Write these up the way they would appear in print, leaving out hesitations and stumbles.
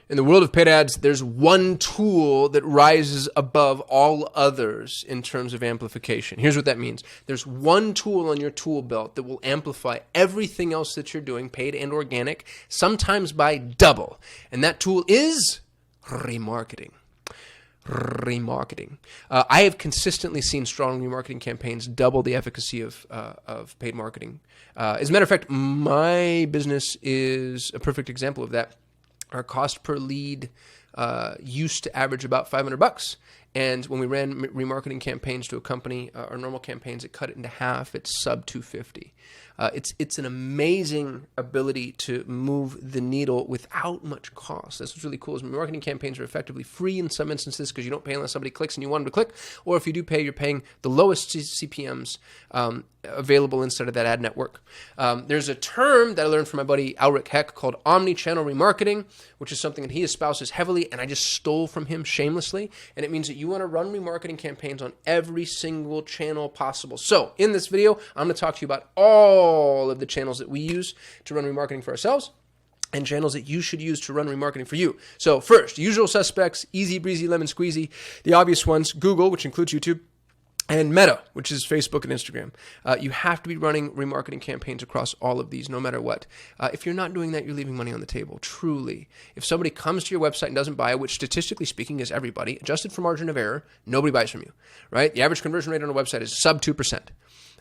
In the world of paid ads, there's one tool that rises above all others in terms of amplification. Here's what that means. There's one tool on your tool belt that will amplify everything else that you're doing, paid and organic, sometimes by double. And that tool is remarketing. Remarketing. I have consistently seen strong remarketing campaigns double the efficacy of paid marketing. As a matter of fact, my business is a perfect example of that. Our cost per lead used to average about $500. And when we ran remarketing campaigns to a company, our normal campaigns, it cut it into half. It's sub $250. It's an amazing ability to move the needle without much cost. That's what's really cool is remarketing campaigns are effectively free in some instances because you don't pay unless somebody clicks and you want them to click. Or if you do pay, you're paying the lowest CPMs available inside of that ad network. There's a term that I learned from my buddy Aleric Heck called omnichannel remarketing, which is something that he espouses heavily, and I just stole from him shamelessly. And it means that you want to run remarketing campaigns on every single channel possible. So in this video, I'm going to talk to you about all of the channels that we use to run remarketing for ourselves and channels that you should use to run remarketing for you. So first, usual suspects, easy breezy, lemon squeezy, the obvious ones, Google, which includes YouTube, and Meta, which is Facebook and Instagram. You have to be running remarketing campaigns across all of these, no matter what. If you're not doing that, you're leaving money on the table, truly. If somebody comes to your website and doesn't buy, which statistically speaking is everybody, adjusted for margin of error, nobody buys from you, right? The average conversion rate on a website is sub 2%.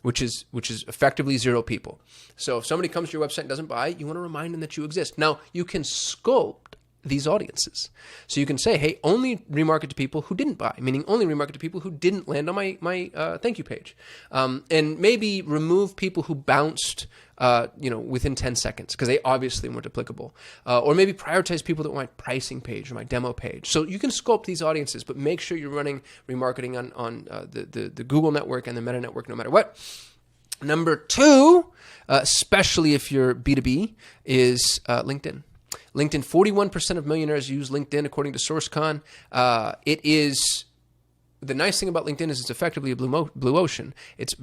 Which is effectively 0 people. So if somebody comes to your website and doesn't buy, you want to remind them that you exist. Now, you can sculpt these audiences. So you can say, hey, only remarket to people who didn't buy, meaning only remarket to people who didn't land on my thank you page. And maybe remove people who bounced within 10 seconds because they obviously weren't applicable. Or maybe prioritize people that want my pricing page or my demo page. So you can sculpt these audiences, but make sure you're running remarketing on the Google network and the Meta network no matter what. Number 2, especially if you're B2B, is LinkedIn. LinkedIn, 41% of millionaires use LinkedIn according to SourceCon. The nice thing about LinkedIn is it's effectively a blue ocean. It's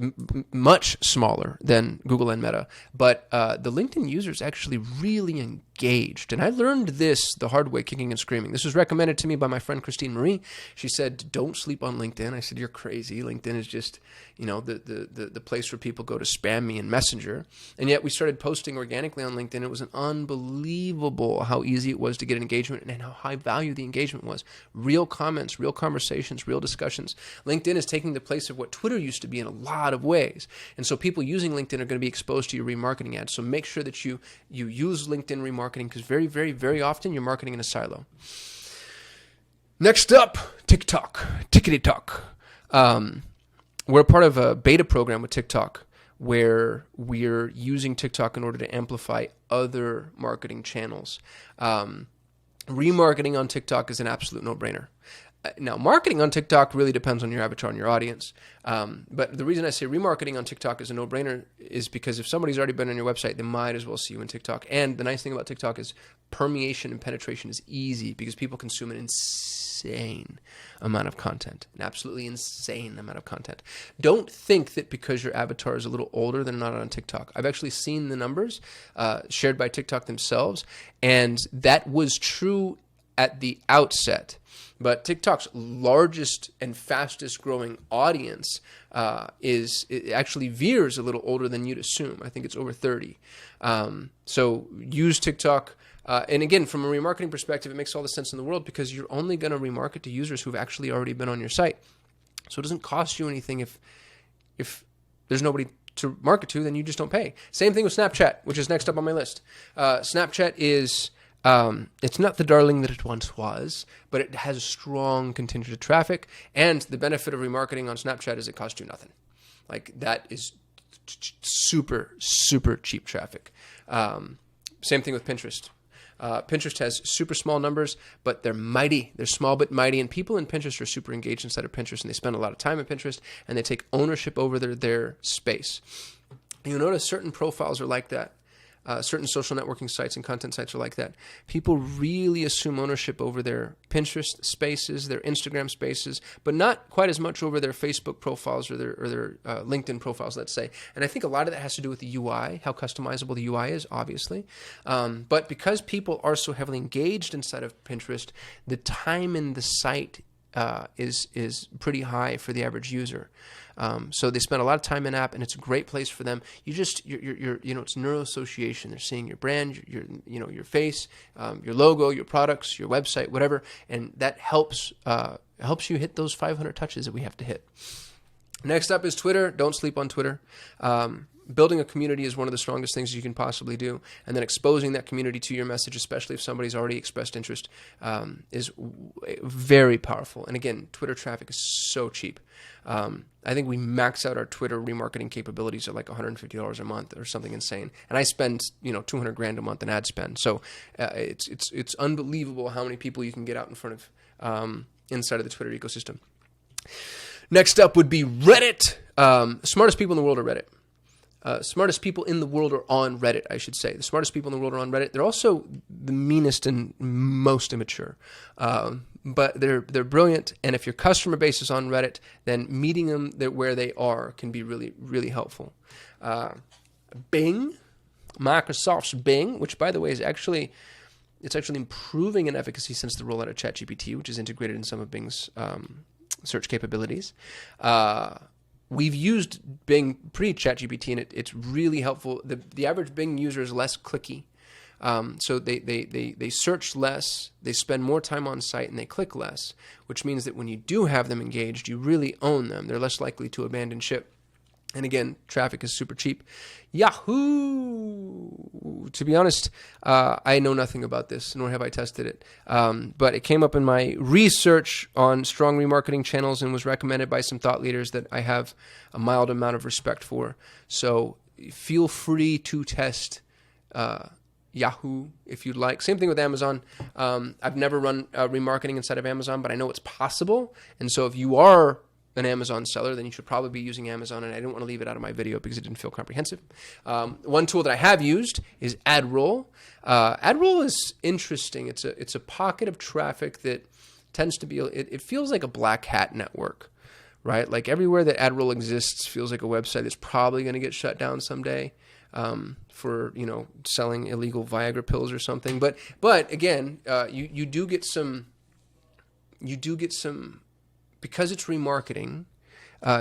much smaller than Google and Meta, but the LinkedIn users actually really engaged. And I learned this the hard way, kicking and screaming. This was recommended to me by my friend Christine Marie. She said, don't sleep on LinkedIn. I said, you're crazy. LinkedIn is just, the place where people go to spam me in Messenger. And yet we started posting organically on LinkedIn. It was unbelievable how easy it was to get engagement and how high value the engagement was. Real comments, real conversations, real discussions. LinkedIn is taking the place of what Twitter used to be in a lot of ways. And so people using LinkedIn are going to be exposed to your remarketing ads. So make sure that you use LinkedIn remarketing because very, very, very often you're marketing in a silo. Next up, TikTok. Tickety-tock. We're part of a beta program with TikTok where we're using TikTok in order to amplify other marketing channels. Remarketing on TikTok is an absolute no-brainer. Now, marketing on TikTok really depends on your avatar and your audience. But the reason I say remarketing on TikTok is a no-brainer is because if somebody's already been on your website, they might as well see you in TikTok. And the nice thing about TikTok is permeation and penetration is easy because people consume an insane amount of content, an absolutely insane amount of content. Don't think that because your avatar is a little older, they're not on TikTok. I've actually seen the numbers shared by TikTok themselves, and that was true at the outset. But TikTok's largest and fastest growing audience it actually veers a little older than you'd assume. I think it's over 30. So use TikTok. And again, from a remarketing perspective, it makes all the sense in the world because you're only going to remarket to users who've actually already been on your site. So it doesn't cost you anything if there's nobody to market to, then you just don't pay. Same thing with Snapchat, which is next up on my list. Snapchat is... it's not the darling that it once was, but it has strong contingent of traffic. And the benefit of remarketing on Snapchat is it costs you nothing. Like that is super, super cheap traffic. Same thing with Pinterest. Pinterest has super small numbers, but they're mighty. They're small but mighty. And people in Pinterest are super engaged inside of Pinterest, and they spend a lot of time in Pinterest, and they take ownership over their space. You'll notice certain profiles are like that. certain social networking sites and content sites are like that. People really assume ownership over their Pinterest spaces, their Instagram spaces, but not quite as much over their Facebook profiles or their LinkedIn profiles, let's say. And I think a lot of that has to do with the UI, how customizable the UI is, obviously. But because people are so heavily engaged inside of Pinterest, the time in the site is pretty high for the average user. So they spend a lot of time in app, and it's a great place for them. You're it's neuroassociation. They're seeing your brand, your face, your logo, your products, your website, whatever, and that helps you hit those 500 touches that we have to hit. Next up is Twitter. Don't sleep on Twitter. Building a community is one of the strongest things you can possibly do, and then exposing that community to your message, especially if somebody's already expressed interest, is very powerful. And again, Twitter traffic is so cheap. I think we max out our Twitter remarketing capabilities at like $150 a month or something insane, and I spend $200,000 a month in ad spend. So it's unbelievable how many people you can get out in front of inside of the Twitter ecosystem. Next up would be Reddit. Smartest people in the world are Reddit. Smartest people in the world are on Reddit, I should say. The smartest people in the world are on Reddit. They're also the meanest and most immature. But they're brilliant, and if your customer base is on Reddit, then meeting them where they are can be really, really helpful. Bing, Microsoft's Bing, which, by the way, is actually improving in efficacy since the rollout of ChatGPT, which is integrated in some of Bing's search capabilities. We've used Bing pre-ChatGPT, and it's really helpful. The average Bing user is less clicky. So they search less, they spend more time on site, and they click less, which means that when you do have them engaged, you really own them. They're less likely to abandon ship. And again, traffic is super cheap. Yahoo! To be honest, I know nothing about this, nor have I tested it. But it came up in my research on strong remarketing channels and was recommended by some thought leaders that I have a mild amount of respect for. So feel free to test Yahoo if you'd like. Same thing with Amazon. I've never run remarketing inside of Amazon, but I know it's possible. And so if you are an Amazon seller, then you should probably be using Amazon, and I didn't want to leave it out of my video because it didn't feel comprehensive. One tool that I have used is AdRoll. AdRoll is interesting. It's a pocket of traffic that tends to be, it feels like a black hat network, right? Like everywhere that AdRoll exists feels like a website that's probably going to get shut down someday for selling illegal Viagra pills or something. But again, you do get some. Because it's remarketing,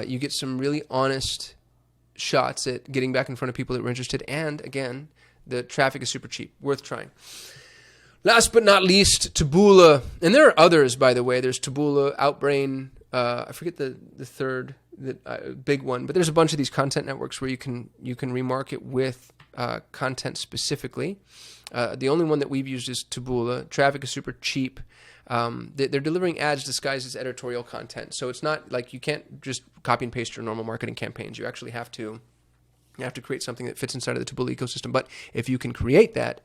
you get some really honest shots at getting back in front of people that were interested. And again, the traffic is super cheap, worth trying. Last but not least, Taboola. And there are others, by the way. There's Taboola, Outbrain. I forget the third big one. But there's a bunch of these content networks where you can remarket with content specifically. The only one that we've used is Taboola. Traffic is super cheap. They're delivering ads disguised as editorial content. So it's not like you can't just copy and paste your normal marketing campaigns. You actually have to create something that fits inside of the Taboola ecosystem. But if you can create that,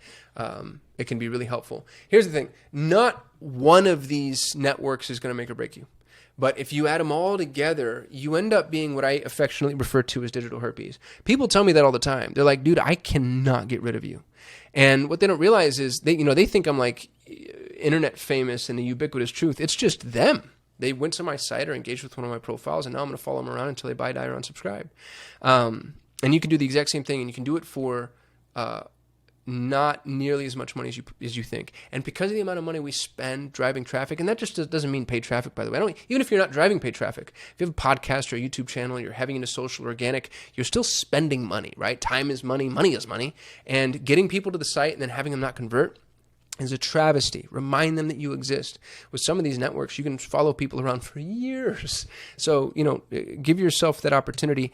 it can be really helpful. Here's the thing. Not one of these networks is going to make or break you. But if you add them all together, you end up being what I affectionately refer to as digital herpes. People tell me that all the time. They're like, dude, I cannot get rid of you. And what they don't realize is they think I'm like internet famous and the ubiquitous truth. It's just them. They went to my site or engaged with one of my profiles, and now I'm going to follow them around until they buy, die, or unsubscribe. And you can do the exact same thing, and you can do it for not nearly as much money as you think. And because of the amount of money we spend driving traffic, and that just doesn't mean paid traffic, by the way. Even if you're not driving paid traffic, if you have a podcast or a YouTube channel, you're having into social or organic, you're still spending money, right? Time is money, money is money. And getting people to the site and then having them not convert is a travesty. Remind them that you exist. With some of these networks, you can follow people around for years. So, give yourself that opportunity.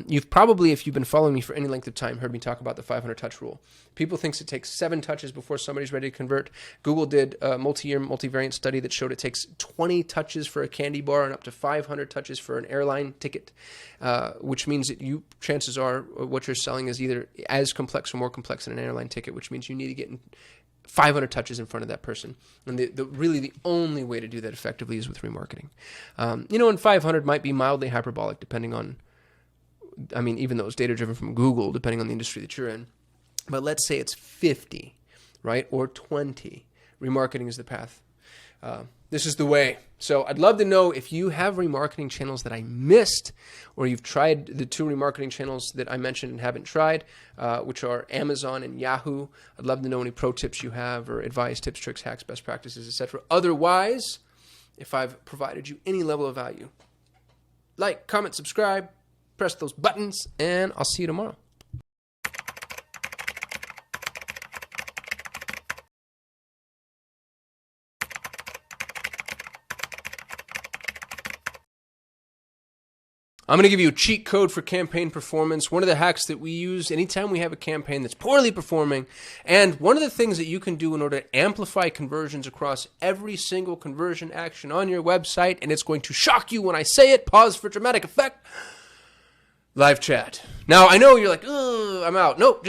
You've probably, if you've been following me for any length of time, heard me talk about the 500 touch rule. People think it takes 7 touches before somebody's ready to convert. Google did a multi-year, multivariate study that showed it takes 20 touches for a candy bar and up to 500 touches for an airline ticket, which means that chances are what you're selling is either as complex or more complex than an airline ticket, which means you need to get in 500 touches in front of that person. And really the only way to do that effectively is with remarketing. And 500 might be mildly hyperbolic depending on, even though it's data driven from Google, depending on the industry that you're in. but let's say it's 50, right? Or 20. Remarketing is the path. This is the way. So I'd love to know if you have remarketing channels that I missed, or you've tried the 2 remarketing channels that I mentioned and haven't tried, which are Amazon and Yahoo. I'd love to know any pro tips you have, or advice, tips, tricks, hacks, best practices, etc. Otherwise, if I've provided you any level of value, like, comment, subscribe, press those buttons, and I'll see you tomorrow. I'm going to give you a cheat code for campaign performance. One of the hacks that we use anytime we have a campaign that's poorly performing, and one of the things that you can do in order to amplify conversions across every single conversion action on your website, and it's going to shock you when I say it, pause for dramatic effect, live chat. Now, I know you're like, I'm out. Nope, just